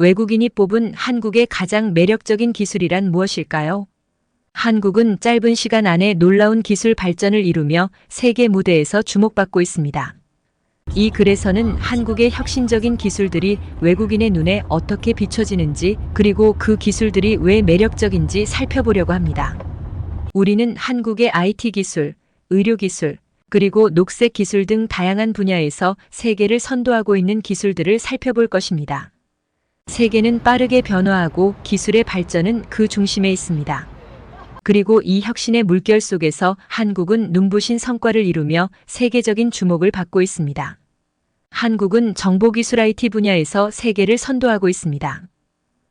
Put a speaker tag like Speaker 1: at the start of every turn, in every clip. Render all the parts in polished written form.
Speaker 1: 외국인이 뽑은 한국의 가장 매력적인 기술이란 무엇일까요? 한국은 짧은 시간 안에 놀라운 기술 발전을 이루며 세계 무대에서 주목받고 있습니다. 이 글에서는 한국의 혁신적인 기술들이 외국인의 눈에 어떻게 비춰지는지, 그리고 그 기술들이 왜 매력적인지 살펴보려고 합니다. 우리는 한국의 IT 기술, 의료 기술, 그리고 녹색 기술 등 다양한 분야에서 세계를 선도하고 있는 기술들을 살펴볼 것입니다. 세계는 빠르게 변화하고 기술의 발전은 그 중심에 있습니다. 그리고 이 혁신의 물결 속에서 한국은 눈부신 성과를 이루며 세계적인 주목을 받고 있습니다. 한국은 정보기술 IT 분야에서 세계를 선도하고 있습니다.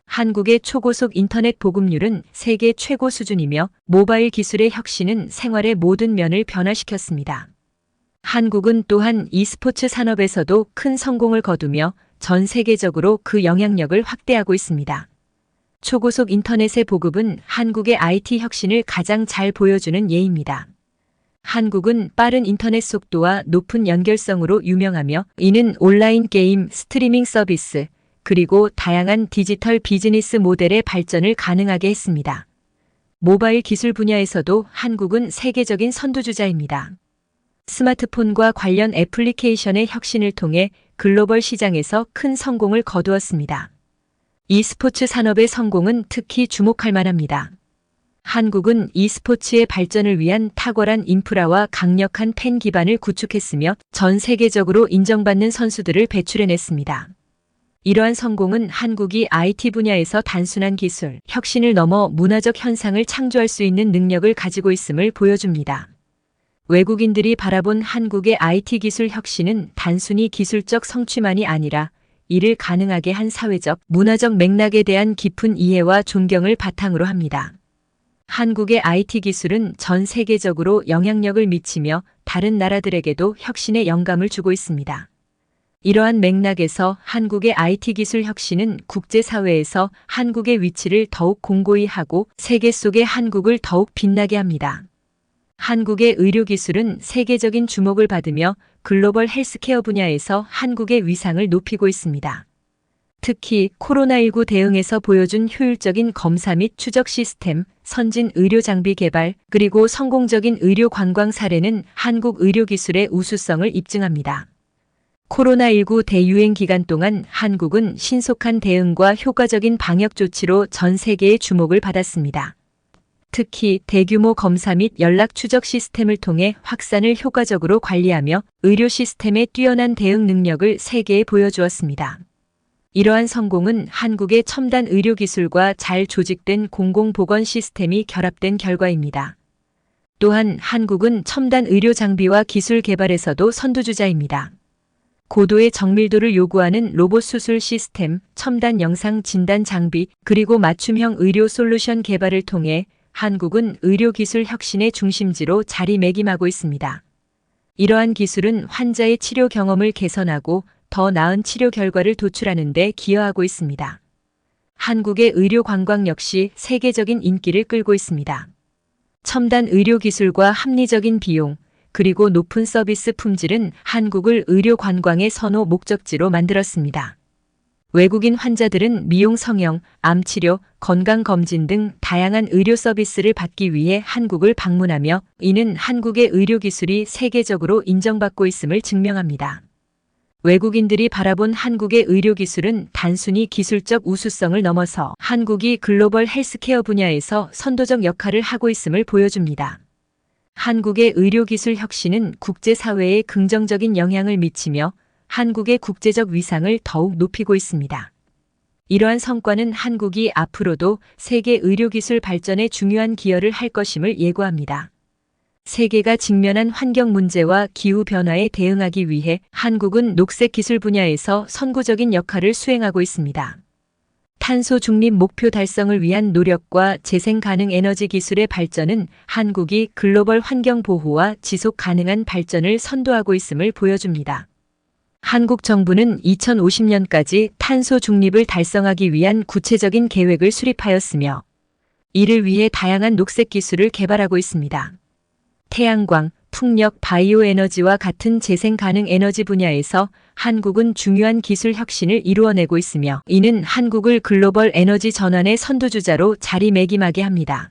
Speaker 1: 한국의 초고속 인터넷 보급률은 세계 최고 수준이며 모바일 기술의 혁신은 생활의 모든 면을 변화시켰습니다. 한국은 또한 e스포츠 산업에서도 큰 성공을 거두며 전 세계적으로 그 영향력을 확대하고 있습니다. 초고속 인터넷의 보급은 한국의 IT 혁신을 가장 잘 보여주는 예입니다. 한국은 빠른 인터넷 속도와 높은 연결성으로 유명하며 이는 온라인 게임, 스트리밍 서비스, 그리고 다양한 디지털 비즈니스 모델의 발전을 가능하게 했습니다. 모바일 기술 분야에서도 한국은 세계적인 선두주자입니다. 스마트폰과 관련 애플리케이션의 혁신을 통해 글로벌 시장에서 큰 성공을 거두었습니다. e스포츠 산업의 성공은 특히 주목할 만합니다. 한국은 e스포츠의 발전을 위한 탁월한 인프라와 강력한 팬 기반을 구축했으며 전 세계적으로 인정받는 선수들을 배출해냈습니다. 이러한 성공은 한국이 IT 분야에서 단순한 기술, 혁신을 넘어 문화적 현상을 창조할 수 있는 능력을 가지고 있음을 보여줍니다. 외국인들이 바라본 한국의 IT 기술 혁신은 단순히 기술적 성취만이 아니라 이를 가능하게 한 사회적, 문화적 맥락에 대한 깊은 이해와 존경을 바탕으로 합니다. 한국의 IT 기술은 전 세계적으로 영향력을 미치며 다른 나라들에게도 혁신의 영감을 주고 있습니다. 이러한 맥락에서 한국의 IT 기술 혁신은 국제사회에서 한국의 위치를 더욱 공고히 하고 세계 속의 한국을 더욱 빛나게 합니다. 한국의 의료기술은 세계적인 주목을 받으며 글로벌 헬스케어 분야에서 한국의 위상을 높이고 있습니다. 특히 코로나19 대응에서 보여준 효율적인 검사 및 추적 시스템, 선진 의료 장비 개발, 그리고 성공적인 의료 관광 사례는 한국 의료기술의 우수성을 입증합니다. 코로나19 대유행 기간 동안 한국은 신속한 대응과 효과적인 방역 조치로 전 세계의 주목을 받았습니다. 특히 대규모 검사 및 연락 추적 시스템을 통해 확산을 효과적으로 관리하며 의료 시스템의 뛰어난 대응 능력을 세계에 보여주었습니다. 이러한 성공은 한국의 첨단 의료 기술과 잘 조직된 공공보건 시스템이 결합된 결과입니다. 또한 한국은 첨단 의료 장비와 기술 개발에서도 선두주자입니다. 고도의 정밀도를 요구하는 로봇 수술 시스템, 첨단 영상 진단 장비, 그리고 맞춤형 의료 솔루션 개발을 통해 한국은 의료기술 혁신의 중심지로 자리매김하고 있습니다. 이러한 기술은 환자의 치료 경험을 개선하고 더 나은 치료 결과를 도출하는 데 기여하고 있습니다. 한국의 의료 관광 역시 세계적인 인기를 끌고 있습니다. 첨단 의료 기술과 합리적인 비용, 그리고 높은 서비스 품질은 한국을 의료 관광의 선호 목적지로 만들었습니다. 외국인 환자들은 미용 성형, 암 치료, 건강검진 등 다양한 의료 서비스를 받기 위해 한국을 방문하며 이는 한국의 의료기술이 세계적으로 인정받고 있음을 증명합니다. 외국인들이 바라본 한국의 의료기술은 단순히 기술적 우수성을 넘어서 한국이 글로벌 헬스케어 분야에서 선도적 역할을 하고 있음을 보여줍니다. 한국의 의료기술 혁신은 국제사회에 긍정적인 영향을 미치며 한국의 국제적 위상을 더욱 높이고 있습니다. 이러한 성과는 한국이 앞으로도 세계 의료기술 발전에 중요한 기여를 할 것임을 예고합니다. 세계가 직면한 환경 문제와 기후변화에 대응하기 위해 한국은 녹색 기술 분야에서 선구적인 역할을 수행하고 있습니다. 탄소 중립 목표 달성을 위한 노력과 재생 가능 에너지 기술의 발전은 한국이 글로벌 환경 보호와 지속 가능한 발전을 선도하고 있음을 보여줍니다. 한국 정부는 2050년까지 탄소 중립을 달성하기 위한 구체적인 계획을 수립하였으며 이를 위해 다양한 녹색 기술을 개발하고 있습니다. 태양광, 풍력, 바이오 에너지와 같은 재생 가능 에너지 분야에서 한국은 중요한 기술 혁신을 이루어내고 있으며 이는 한국을 글로벌 에너지 전환의 선두주자로 자리매김하게 합니다.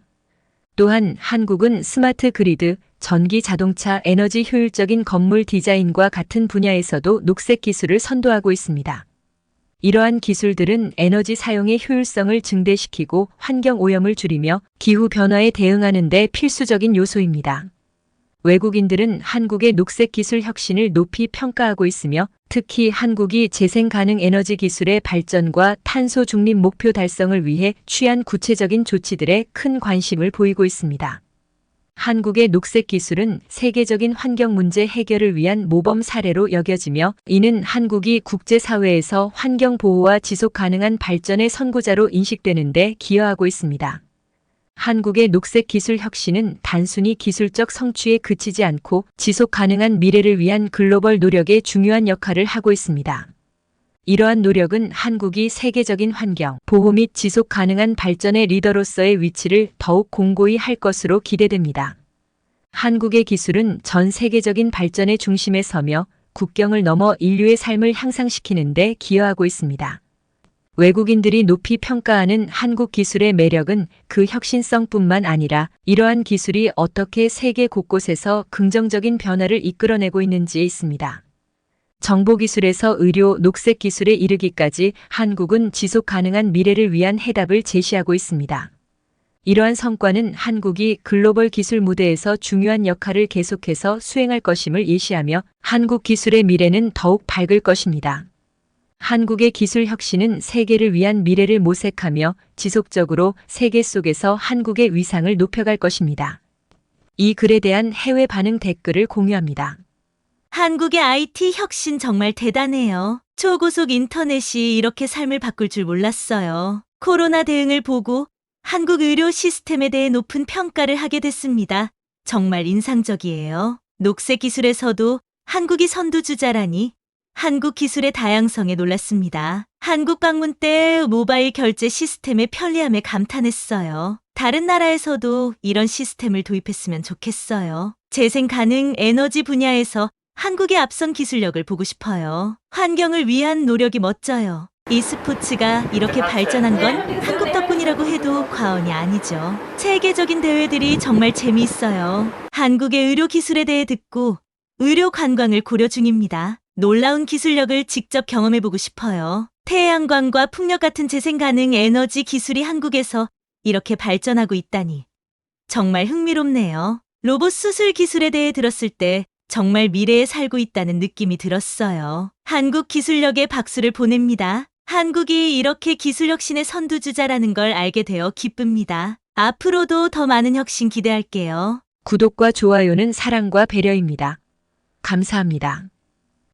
Speaker 1: 또한 한국은 스마트 그리드, 전기 자동차, 에너지 효율적인 건물 디자인과 같은 분야에서도 녹색 기술을 선도하고 있습니다. 이러한 기술들은 에너지 사용의 효율성을 증대시키고 환경 오염을 줄이며 기후 변화에 대응하는 데 필수적인 요소입니다. 외국인들은 한국의 녹색 기술 혁신을 높이 평가하고 있으며 특히 한국이 재생 가능 에너지 기술의 발전과 탄소 중립 목표 달성을 위해 취한 구체적인 조치들에 큰 관심을 보이고 있습니다. 한국의 녹색 기술은 세계적인 환경 문제 해결을 위한 모범 사례로 여겨지며 이는 한국이 국제사회에서 환경 보호와 지속 가능한 발전의 선구자로 인식되는 데 기여하고 있습니다. 한국의 녹색 기술 혁신은 단순히 기술적 성취에 그치지 않고 지속 가능한 미래를 위한 글로벌 노력에 중요한 역할을 하고 있습니다. 이러한 노력은 한국이 세계적인 환경, 보호 및 지속 가능한 발전의 리더로서의 위치를 더욱 공고히 할 것으로 기대됩니다. 한국의 기술은 전 세계적인 발전의 중심에 서며 국경을 넘어 인류의 삶을 향상시키는 데 기여하고 있습니다. 외국인들이 높이 평가하는 한국 기술의 매력은 그 혁신성뿐만 아니라 이러한 기술이 어떻게 세계 곳곳에서 긍정적인 변화를 이끌어내고 있는지에 있습니다. 정보기술에서 의료, 녹색 기술에 이르기까지 한국은 지속 가능한 미래를 위한 해답을 제시하고 있습니다. 이러한 성과는 한국이 글로벌 기술 무대에서 중요한 역할을 계속해서 수행할 것임을 예시하며 한국 기술의 미래는 더욱 밝을 것입니다. 한국의 기술 혁신은 세계를 위한 미래를 모색하며 지속적으로 세계 속에서 한국의 위상을 높여갈 것입니다. 이 글에 대한 해외 반응 댓글을 공유합니다.
Speaker 2: 한국의 IT 혁신 정말 대단해요. 초고속 인터넷이 이렇게 삶을 바꿀 줄 몰랐어요. 코로나 대응을 보고 한국 의료 시스템에 대해 높은 평가를 하게 됐습니다. 정말 인상적이에요. 녹색 기술에서도 한국이 선두주자라니 한국 기술의 다양성에 놀랐습니다. 한국 방문 때 모바일 결제 시스템의 편리함에 감탄했어요. 다른 나라에서도 이런 시스템을 도입했으면 좋겠어요. 재생 가능 에너지 분야에서 한국의 앞선 기술력을 보고 싶어요. 환경을 위한 노력이 멋져요. e스포츠가 이렇게 발전한 건 한국 덕분이라고 해도 과언이 아니죠. 세계적인 대회들이 정말 재미있어요. 한국의 의료 기술에 대해 듣고 의료 관광을 고려 중입니다. 놀라운 기술력을 직접 경험해보고 싶어요. 태양광과 풍력 같은 재생 가능 에너지 기술이 한국에서 이렇게 발전하고 있다니 정말 흥미롭네요. 로봇 수술 기술에 대해 들었을 때 정말 미래에 살고 있다는 느낌이 들었어요. 한국 기술력에 박수를 보냅니다. 한국이 이렇게 기술 혁신의 선두주자라는 걸 알게 되어 기쁩니다. 앞으로도 더 많은 혁신 기대할게요.
Speaker 1: 구독과 좋아요는 사랑과 배려입니다. 감사합니다.